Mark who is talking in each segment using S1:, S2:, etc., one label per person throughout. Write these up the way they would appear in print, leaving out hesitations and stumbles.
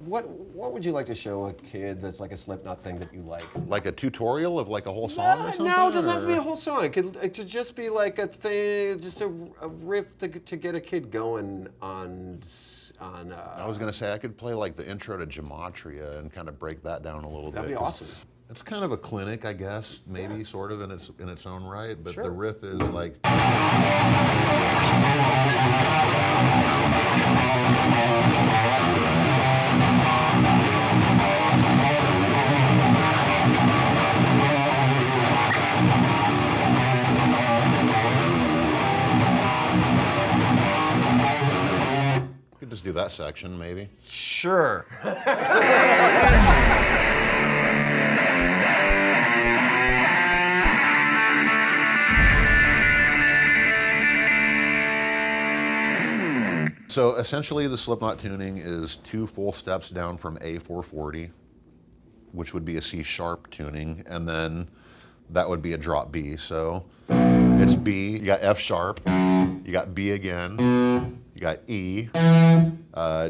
S1: What would you like to show a kid that's like a Slipknot thing that you like?
S2: Like a tutorial of like a whole song or something?
S1: No, it doesn't have to be a whole song. It could just be like a thing, just a riff to get a kid going on.
S2: I was gonna say I could play like the intro to Gematria and kind of break that down a little bit.
S1: That'd be awesome.
S2: It's kind of a clinic, I guess, maybe sort of in its own right, but
S1: Sure.
S2: the riff is like. We could just do that section, maybe.
S1: Sure.
S2: So essentially the Slipknot tuning is 2 full steps down from A440, which would be a C sharp tuning, and then that would be a drop B. So it's B, you got F sharp, you got B again, you got E,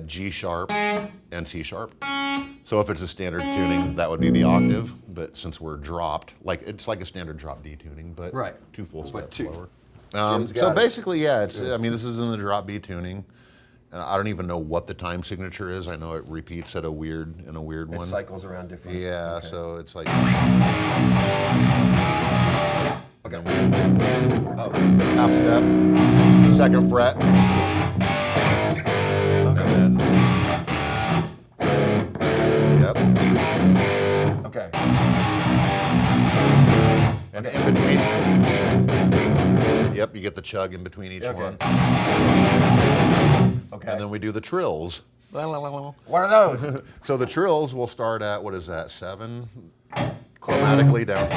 S2: G sharp, and C sharp. So if it's a standard tuning, that would be the octave, but since we're dropped, like it's like a standard drop D tuning, but
S1: Right.
S2: 2 full steps lower.
S1: Jim's
S2: So
S1: got it.
S2: basically, yeah, it's. I mean, this is in the drop B tuning. And I don't even know what the time signature is. I know it repeats at a weird one.
S1: It cycles around different.
S2: Yeah,
S1: Okay.
S2: so it's like.
S1: Okay.
S2: Oh, half step, 2nd fret.
S1: Okay.
S2: And then. Yep.
S1: Okay.
S2: And in between. Yep, you get the chug in between each one.
S1: Okay.
S2: And then we do the trills.
S1: What are those?
S2: So the trills will start at, what is that, 7? Chromatically down.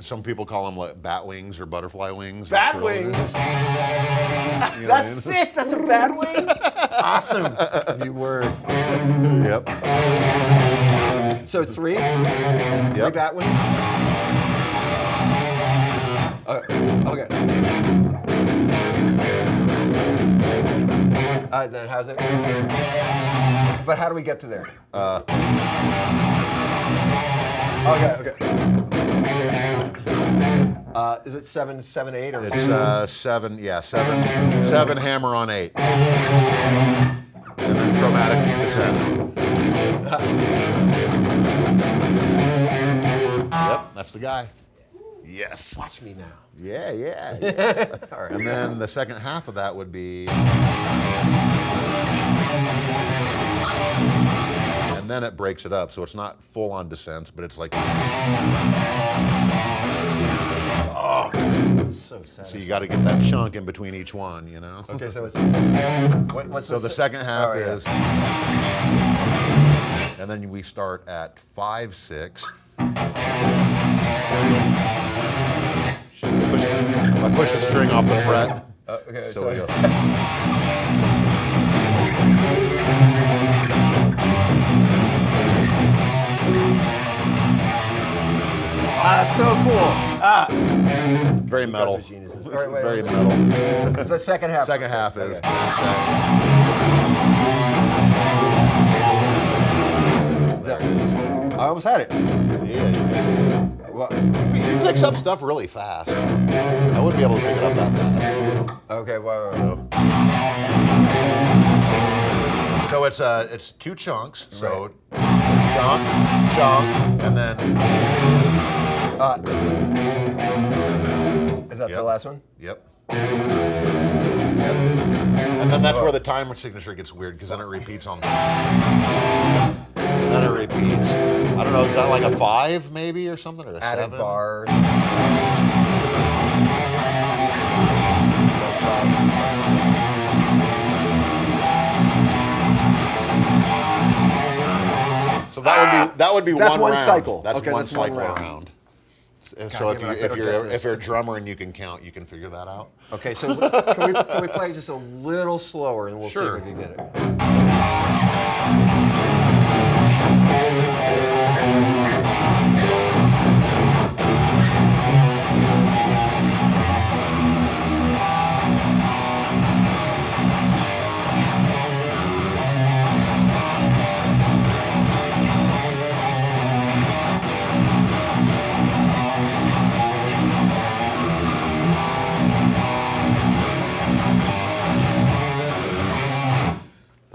S2: Some people call them like batwings or butterfly wings.
S1: Batwings?
S2: You know
S1: That's
S2: what I mean?
S1: sick. That's a batwing? Awesome. New word.
S2: Yep.
S1: So 3? 3
S2: Yep.
S1: batwings? Okay. Then how's it? But how do we get to there? Okay. Is it 7, 7, 8, or?
S2: It's 7, yeah, 7 hammer on 8. And then chromatic descent. Yep, that's the guy. Yes.
S1: Watch me now.
S2: Yeah.
S1: All right.
S2: And then the second half of that would be. And then it breaks it up, so it's not full on descents, but it's like.
S1: Oh, it's so sad.
S2: So you got to get that chunk in between each one, you know?
S1: Okay, so it's. What's
S2: So the second half
S1: Oh, yeah.
S2: is. And then we start at 5, 6. I push the string off the fret.
S1: Okay,
S2: So we go.
S1: That's so cool.
S2: Very metal.
S1: Guys are geniuses. All right, wait,
S2: Very
S1: wait.
S2: metal.
S1: The second half.
S2: Second half is.
S1: Okay.
S2: There it is.
S1: I almost had it.
S2: Yeah, you did.
S1: Well,
S2: It picks up stuff really fast. I wouldn't be able to pick it up that fast.
S1: okay, well.
S2: So it's 2 chunks. So chunk, and then.
S1: Is that
S2: Yep.
S1: the last one?
S2: Yep. And then that's where the timer signature gets weird because then it repeats on. And then it repeats. I don't know. Is that like a 5 maybe or something, or a
S1: Added
S2: 7?
S1: bars.
S2: So that would be
S1: That's one
S2: round.
S1: cycle.
S2: That's
S1: Okay,
S2: one
S1: that's one
S2: cycle
S1: round.
S2: around. So
S1: damn
S2: if
S1: it, I better get this.
S2: you're a drummer and you can count, you can figure that out.
S1: Okay, so can we play just a little slower and we'll
S2: Sure.
S1: see if we can get it.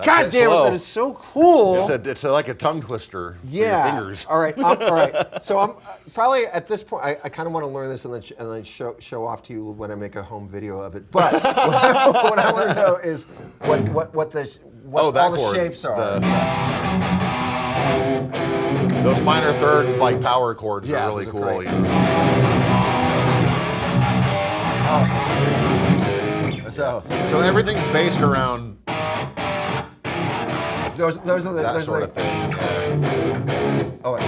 S1: God
S2: it
S1: damn it,
S2: slow.
S1: that is so cool.
S2: It's like a tongue twister for your fingers.
S1: All right. All right. So I'm probably at this point. I kind of want to learn this and then show off to you when I make a home video of it. But what I want to know is what all the shapes are.
S2: Those minor third like power chords are really cool.
S1: Great.
S2: You know?
S1: So
S2: everything's based around
S1: those are the
S2: that sort of thing. Yeah.
S1: Oh. Wait.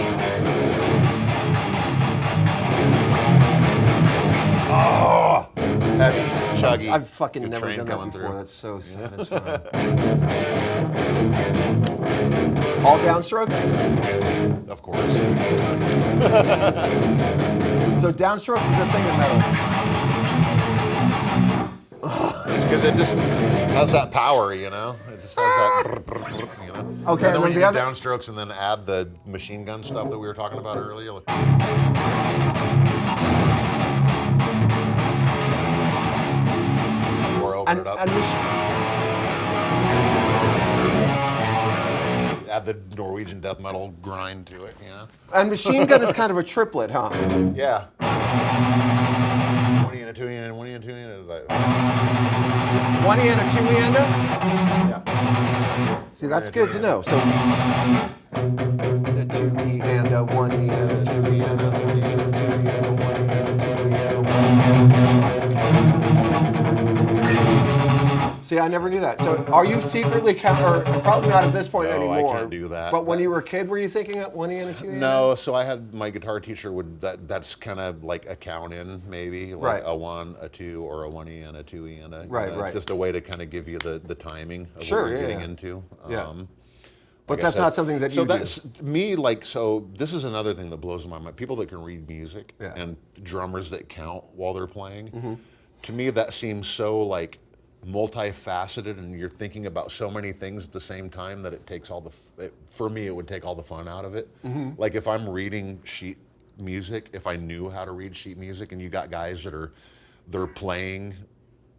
S2: Heavy, chuggy.
S1: I've fucking
S2: good
S1: never
S2: train
S1: done that
S2: coming
S1: before.
S2: through.
S1: That's so satisfying. All downstrokes?
S2: Of course.
S1: So downstrokes is a thing in metal.
S2: It's because it just has that power, you know? It just has that, you know?
S1: Okay,
S2: and then when you do
S1: other
S2: downstrokes and then add the machine gun stuff that we were talking about earlier. Like, or open it up. Add the Norwegian death metal grind to it, you know?
S1: And machine gun is kind of a triplet, huh?
S2: Yeah. One and a two and one and a two and like,
S1: One and a two and a?
S2: yeah.
S1: See, that's good to know. So the two E and a one E and a two E and a one E and a two E and a one E and a two E and a See, I never knew that. So, are you secretly or probably not at this point
S2: No,
S1: anymore?
S2: I can't do that.
S1: But when you were a kid, were you thinking of one E and a two E?
S2: No, so I had my guitar teacher that's kind of like a count in maybe, like
S1: Right.
S2: a 1, a 2, or a 1E and a 2E and a.
S1: Right,
S2: It's just a way to kind of give you the timing of
S1: Sure,
S2: what you're
S1: yeah,
S2: getting
S1: yeah.
S2: into.
S1: Yeah. But
S2: Like I
S1: that's
S2: said,
S1: not something that
S2: so
S1: you
S2: that's
S1: do.
S2: me. Like, so this is another thing that blows my mind. People that can read music
S1: Yeah.
S2: and drummers that count while they're playing. To me, that seems so like multifaceted, and you're thinking about so many things at the same time that it takes all the. For me, it would take all the fun out of it. Like if I'm reading sheet music, if I knew how to read sheet music, and you got guys that they're playing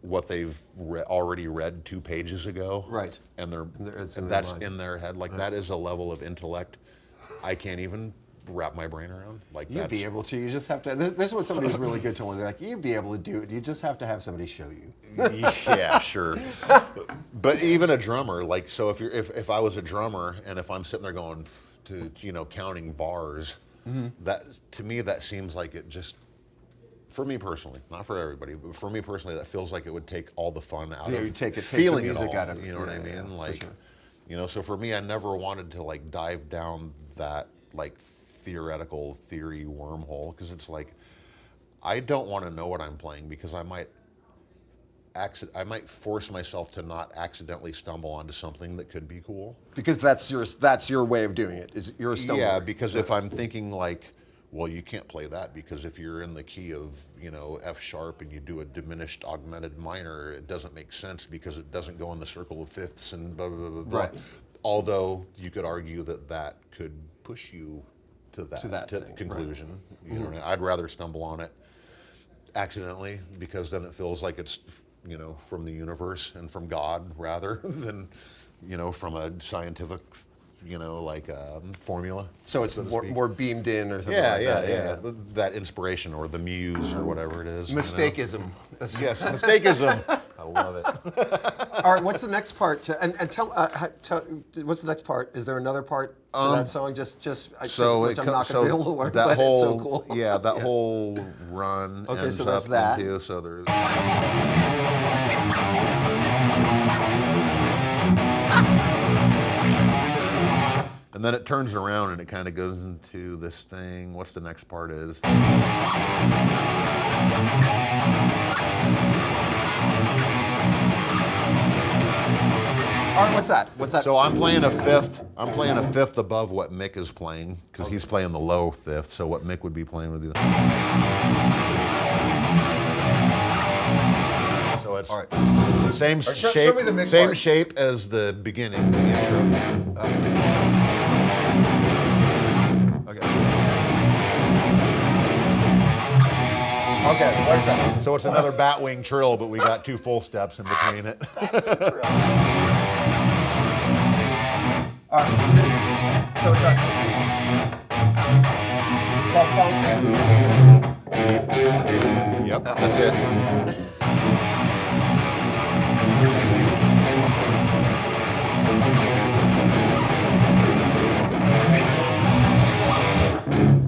S2: what they've already read 2 pages ago,
S1: Right.
S2: and
S1: It's in their
S2: that's
S1: mind.
S2: in their head. Like that is a level of intellect I can't even wrap my brain around. Like
S1: You'd be able to. You just have to. This is what somebody who's really good told me. They're like, you'd be able to do it. You just have to have somebody show you.
S2: Yeah, sure. But even a drummer, like, so if I was a drummer and if I'm sitting there going to counting bars, that to me that seems like it just. For me personally, not for everybody, but for me personally, that feels like it would take all the fun out of
S1: take the
S2: feeling
S1: music
S2: it all.
S1: out of it.
S2: You know what I mean?
S1: Yeah, for
S2: Like,
S1: sure.
S2: so for me, I never wanted to like dive down that like theoretical theory wormhole because it's like I don't want to know what I'm playing because I might force myself to not accidentally stumble onto something that could be cool.
S1: Because that's your way of doing it. Is you're a stumbler.
S2: Yeah, because if I'm thinking like, well, you can't play that because if you're in the key of, F sharp and you do a diminished augmented minor, it doesn't make sense because it doesn't go in the circle of fifths and blah, blah, blah, blah.
S1: Right.
S2: Although you could argue that could push you to that
S1: thing,
S2: conclusion. Right. You know what I mean? I'd rather stumble on it accidentally because then it feels like it's, from the universe and from God rather than, from a scientific formula.
S1: So it's more beamed in or something
S2: Yeah,
S1: like
S2: yeah,
S1: that.
S2: yeah. That inspiration or the muse or whatever it is.
S1: Mistakeism.
S2: Yes, mistakeism. I love it.
S1: All right, what's the next part? And tell, what's the next part? Is there another part to that song? Which I'm not going to be able to learn,
S2: that
S1: but
S2: whole,
S1: it's so cool.
S2: Yeah, that whole run
S1: Okay,
S2: ends
S1: so that's
S2: up
S1: that.
S2: into, so there's... And then it turns around and it kind of goes into this thing. What's the next part is?
S1: All right, what's that? What's that?
S2: So I'm playing a fifth. I'm playing a fifth above what Mick is playing because he's playing the low fifth. So what Mick would be playing would be. So it's
S1: all right.
S2: Same
S1: Show
S2: shape.
S1: me the Mick
S2: Same
S1: part.
S2: shape as the beginning, the intro.
S1: Okay. Okay, where's that?
S2: So it's another Batwing trill, but we got 2 full steps in between it.
S1: All right. So it's like. Bum, bum.
S2: Yep, that's it.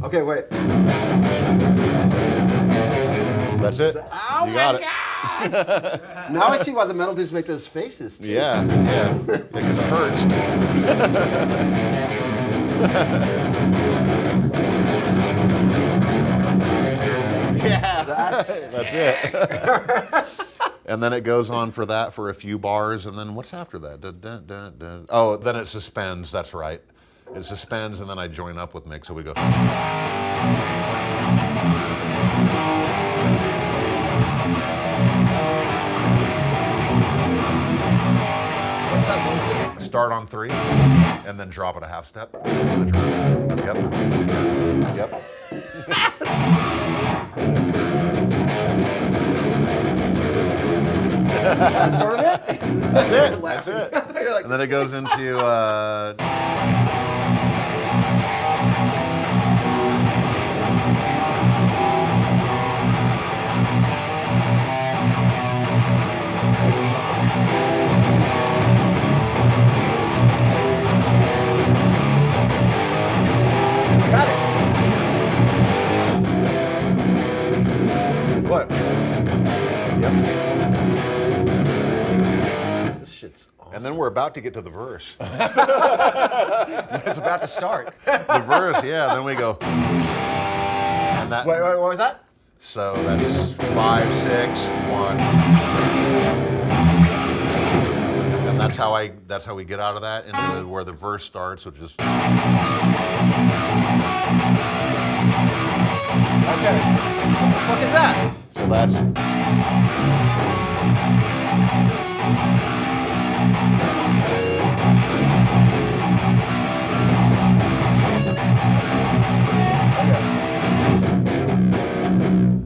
S1: Okay, wait.
S2: That's it.
S1: Oh
S2: you got
S1: my
S2: it.
S1: God! Now I see why the metal dudes make those faces too.
S2: Yeah, because it hurts.
S1: Yeah,
S2: That's it. And then it goes on for that for a few bars, and then what's after that? Dun, dun, dun, dun. Oh, then it suspends. That's right. It suspends, and then I join up with Mick, so we go.
S1: What's that low thing?
S2: Start on 3, and then drop it a half step for the drum. Yep.
S1: That's sort of it.
S2: That's it. That's it.
S1: You're like,
S2: And then it goes into.
S1: got it. What?
S2: Yep.
S1: This shit's awesome.
S2: And then we're about to get to the verse.
S1: It's about to start.
S2: The verse, yeah. Then we go. And that.
S1: Wait, what was that?
S2: So that's 5, 6, 1. And that's how we get out of that into where the verse starts, which is.
S1: Okay. What the fuck is that?
S2: So that's.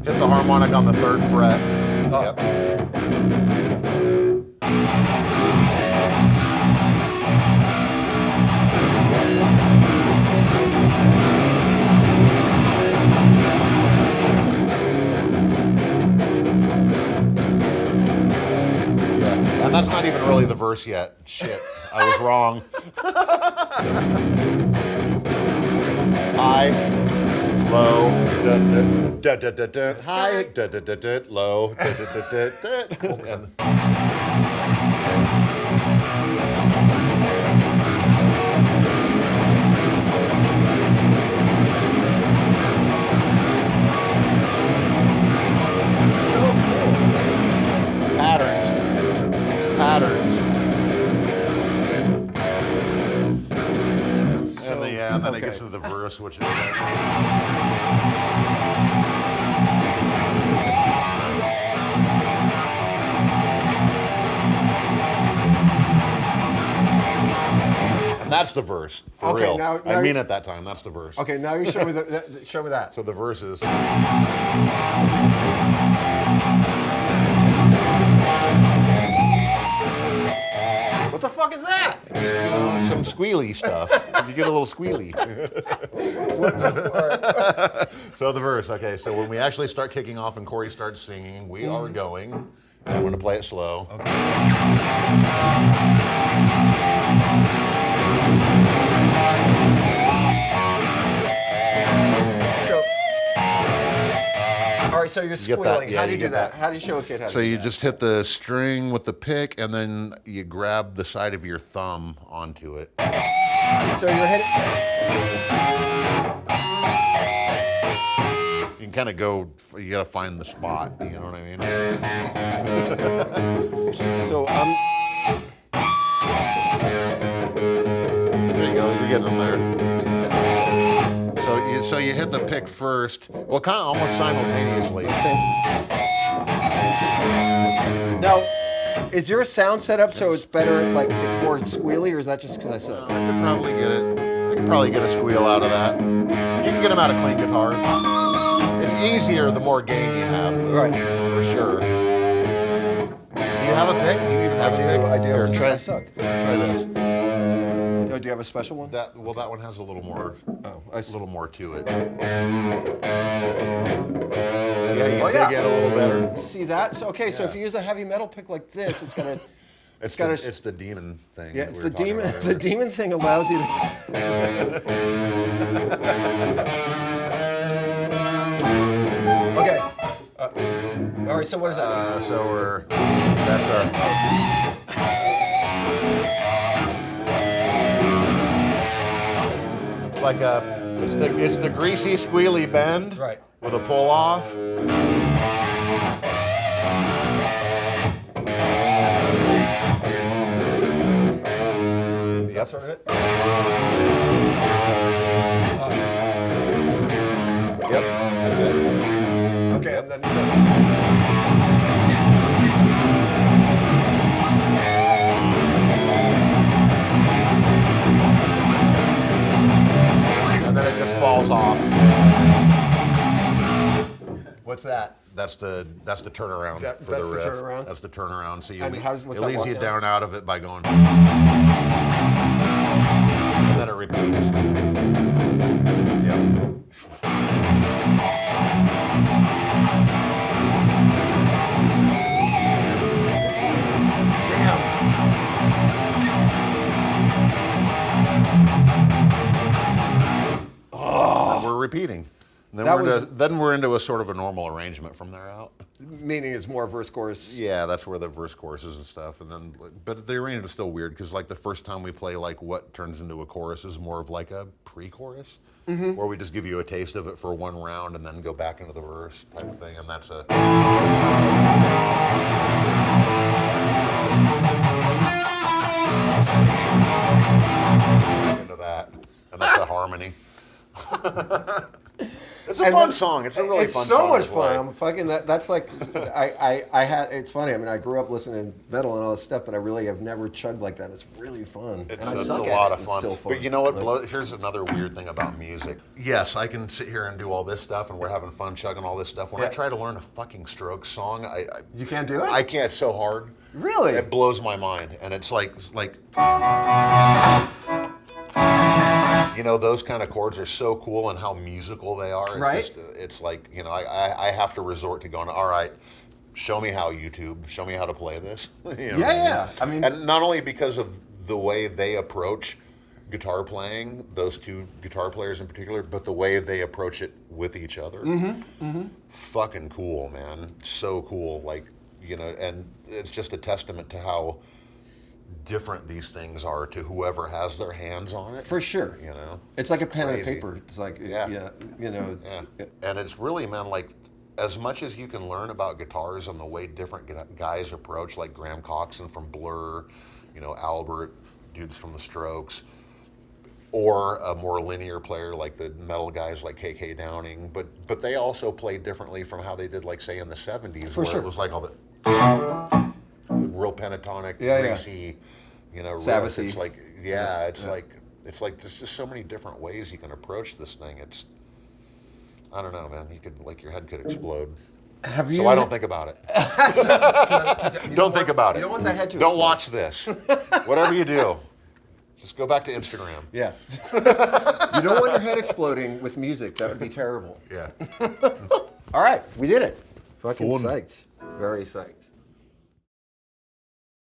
S2: Hit the harmonic on the 3rd fret.
S1: Oh.
S2: Yep. Yeah. And that's not even really the verse yet. Shit, I was wrong. High, low, da da da da, high, da da da da, low, da da da da da. And
S1: So cool.
S2: patterns. These patterns. And then it gets to the verse, which is. And that's the verse, for
S1: Okay,
S2: real.
S1: now
S2: I mean it that time. That's the verse.
S1: Okay, now you show me show me that.
S2: So the verse is.
S1: What the fuck is that?
S2: Some squealy stuff. You get a little squealy. So the verse, okay, so when we actually start kicking off and Corey starts singing, we are going. I'm going to play it slow.
S1: Okay. So, all right, so you're
S2: get that,
S1: squealing.
S2: yeah,
S1: How do
S2: you
S1: you do
S2: get
S1: that?
S2: that.
S1: How do you show a kid how to
S2: So
S1: do
S2: you
S1: that?
S2: just hit the string with the pick, and then you grab the side of your thumb onto it.
S1: So you're hitting.
S2: You can kind of go, you got to find the spot, you know what I mean?
S1: So
S2: There you go, you're getting them there. So you hit the pick first, well, kind of almost simultaneously.
S1: Now, is your sound set up so it's better, like it's more squealy, or is that just because I said?
S2: I could probably get it. I could probably get a squeal out of that. You can get them out of clean guitars. It's easier the more gain you have, though,
S1: Right.
S2: for sure. Do you have a pick? Do you even have a pick?
S1: I do.
S2: Here,
S1: I
S2: try
S1: suck.
S2: this.
S1: Oh, do you have a special one?
S2: That one has a little more.
S1: Oh,
S2: A little more to it. Yeah, you can dig in a little better.
S1: See that? So okay, so if you use a heavy metal pick like this, it's gonna.
S2: It's the demon thing.
S1: Yeah, it's the demon. The demon thing allows you to. Okay. All right. So what is that?
S2: It's like it's the greasy squealy bend.
S1: Right.
S2: With a pull off.
S1: Is that sort of it?
S2: Yep, that's it.
S1: Okay, and then
S2: it just falls off.
S1: What's that?
S2: That's the turnaround for
S1: that's
S2: the
S1: the
S2: riff.
S1: turnaround?
S2: That's the turnaround. So
S1: And what's
S2: it
S1: that
S2: leads
S1: walk
S2: you
S1: down?
S2: down out of it by going, and then it repeats. Yep.
S1: Damn.
S2: And we're repeating. And then we're into a sort of a normal arrangement from there out.
S1: Meaning it's more verse chorus.
S2: Yeah, that's where the verse choruses and stuff. And then, but the arrangement is still weird because like the first time we play like what turns into a chorus is more of like a pre-chorus, where we just give you a taste of it for one round and then go back into the verse type of thing. And that's a. Into that, and that's a harmony. It's a fun song. It's a really fun song.
S1: It's so much fun. I'm fucking that's like I had. It's funny. I mean, I grew up listening to metal and all this stuff, but I really have never chugged like that. It's really fun.
S2: It's
S1: and I
S2: a
S1: suck at
S2: lot
S1: it.
S2: of
S1: It's
S2: fun.
S1: still fun.
S2: But you know what? Here's another weird thing about music. Yes, I can sit here and do all this stuff, and we're having fun chugging all this stuff. When I try to learn a fucking Strokes song,
S1: You can't do it?
S2: I can't. It's so hard.
S1: Really?
S2: It blows my mind, and it's like. You know, those kind of chords are so cool and how musical they are. It's
S1: Right.
S2: Just, it's like, you know, I have to resort to going, all right, show me how, YouTube. Show me how to play this. You know what
S1: I mean,
S2: and not only because of the way they approach guitar playing, those two guitar players in particular, but the way they approach it with each other. Fucking cool, man. So cool. Like, you know, and it's just a testament to how different these things are to whoever has their hands on it.
S1: For sure.
S2: You know?
S1: It's like a pen
S2: crazy.
S1: and paper. It's like, you know.
S2: Yeah. And it's really, man, like, as much as you can learn about guitars and the way different guys approach, like Graham Coxon from Blur, you know, Albert, dudes from the Strokes, or a more linear player like the metal guys like KK Downing, but they also played differently from how they did, like, say, in the 70s, where it was like all the real pentatonic, greasy, you know, riff. It's like, it's like there's just so many different ways you can approach this thing. It's, I don't know, man. You could, like, your head could explode. So I don't think about it. Don't think about it.
S1: You don't want that head to
S2: Don't
S1: explode.
S2: watch this. Whatever you do, just go back to Instagram.
S1: Yeah. You don't want your head exploding with music. That would be terrible.
S2: Yeah.
S1: All right, we did it. Fucking
S2: Fun.
S1: psyched. Very psyched.